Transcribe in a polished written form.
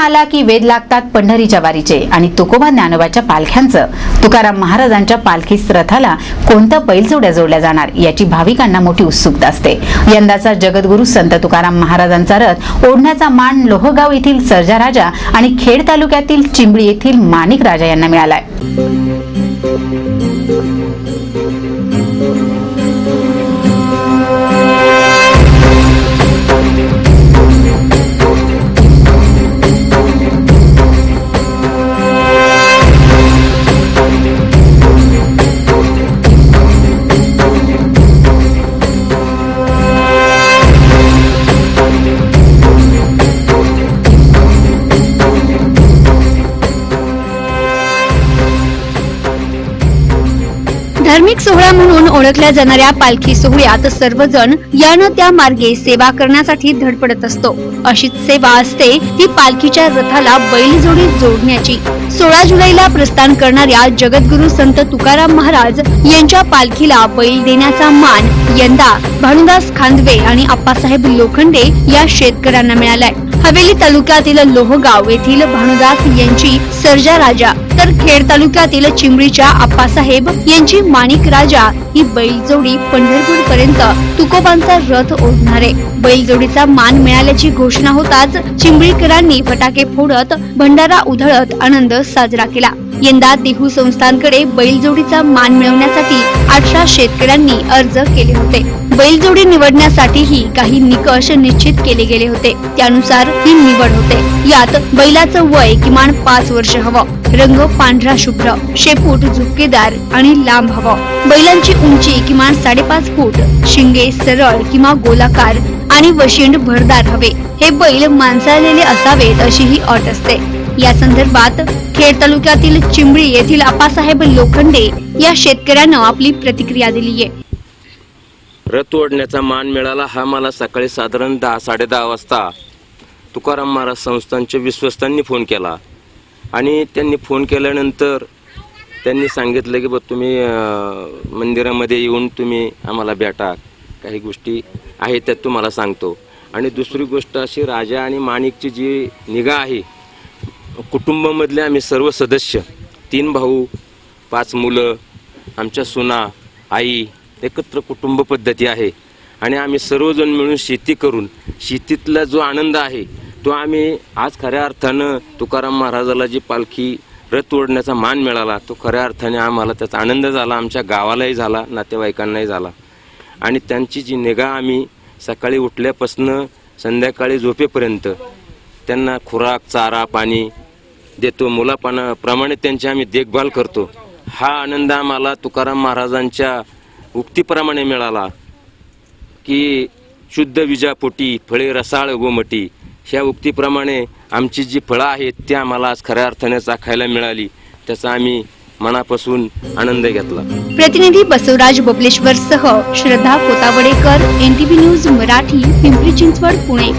आला की वेध लागतात पंढरीच्या वारीचे आणि तुकोबा ज्ञानोबाच्या पालख्यांचं. तुकाराम महाराजांच्या पालखीस रथाला कोणत्या बैलजोड्या जोडल्या जाणार याची भाविकांना मोठी उत्सुकता असते. यंदाचा जगद्गुरू संत तुकाराम महाराजांचा रथ ओढण्याचा मान लोहगाव येथील सर्जा राजा आणि खेड तालुक्यातील चिंबळी येथील माणिक राजा यांना मिळालाय. धार्मिक सोहळा म्हणून ओळखल्या जाणाऱ्या पालखी सोहळ्यात सर्वजण यानं त्या मार्गे सेवा करण्यासाठी धडपडत असतो. अशीच सेवा असते ती पालखीच्या रथाला बैलजोडी जोडण्याची. 16 जुलैला प्रस्थान करणाऱ्या जगद्गुरू संत तुकाराम महाराज यांच्या पालखीला बैल देण्याचा मान यंदा भानुदास खांदवे आणि आप्पासाहेब लोखंडे या शेतकऱ्यांना मिळालाय. हवेली तालुक्यातील लोहगाव येथील भानुदास यांची सर्जा राजा तर खेड तालुक्यातील चिंबळीच्या आप्पासाहेब यांची माणिक राजा ही बैलजोडी पंढरपूर पर्यंत तुकोबांचा रथ ओढणार आहे. बैलजोडीचा मान मिळाल्याची घोषणा होताच चिंबळीकरांनी फटाके फोडत भंडारा उधळत आनंद साजरा केला. यंदा देहू संस्थांकडे बैलजोडीचा मान मिळवण्यासाठी 18 शेतकऱ्यांनी अर्ज केले होते. बैलजोडी निवडण्यासाठीही काही निकष निश्चित केले गेले होते. त्यानुसार ही निवड होते. यात बैलाचं वय किमान 5 वर्ष हवं, रंग पांढरा शुभ्र, शेपूट झुपकेदार आणि लांब हवं, बैलांची उंची किमान 5.5 फूट, शिंगे सरळ किंवा गोलाकार आणि वशिंड भरदार हवे. हे बैल मांसाळलेले असावेत अशी ही अट असते. या संदर्भात खेड तालुक्यातील चिंबळी येथील आप्पासाहेब लोखंडे या शेतकऱ्यानं आपली प्रतिक्रिया दिली आहे. रथ ओढण्याचा मान मिळाला हा मला सकाळी साधारण 10-10:30 वाजता तुकाराम महाराज संस्थांच्या विश्वस्तांनी फोन केला आणि त्यांनी फोन केल्यानंतर त्यांनी सांगितलं की बघ तुम्ही मंदिरामध्ये येऊन तुम्ही आम्हाला भेटा, काही गोष्टी आहेत त्यात तुम्हाला सांगतो. आणि दुसरी गोष्ट अशी, राजा आणि माणिकची जी निगा आहे, कुटुंबामधले आम्ही सर्व सदस्य 3 भाऊ 5 मुलं, आमच्या सुना, आई, एकत्र कुटुंब पद्धती आहे आणि आम्ही सर्वजण मिळून शेती करून शेतीतला जो आनंद आहे तो आम्ही आज खऱ्या अर्थानं तुकाराम महाराजाला जी पालखी रथ ओढण्याचा मान मिळाला तो खऱ्या अर्थाने आम्हाला त्याचा आनंद झाला, आमच्या गावालाही झाला, नातेवाईकांनाही झाला. आणि त्यांची जी निगा आम्ही सकाळी उठल्यापासून संध्याकाळी झोपेपर्यंत त्यांना खुराक, चारा, पाणी देतो, मुलाप्रमाणे त्यांची आम्ही देखभाल करतो. हा आनंद आम्हाला तुकाराम महाराजांच्या उक्तीप्रमाणे मिळाला की शुद्ध विजापोटी फळे रसाळ गोमटी. ह्या उक्तीप्रमाणे आमची जी फळं आहेत ती आम्हाला आज खऱ्या अर्थाने चाखायला मिळाली. त्याचा आम्ही मनापासून आनंद घेतला. प्रतिनिधी बसवराज बबलेश्वर सह श्रद्धा कोतावडेकर, NTV न्यूज मराठी, पिंपरी चिंचवड, पुणे.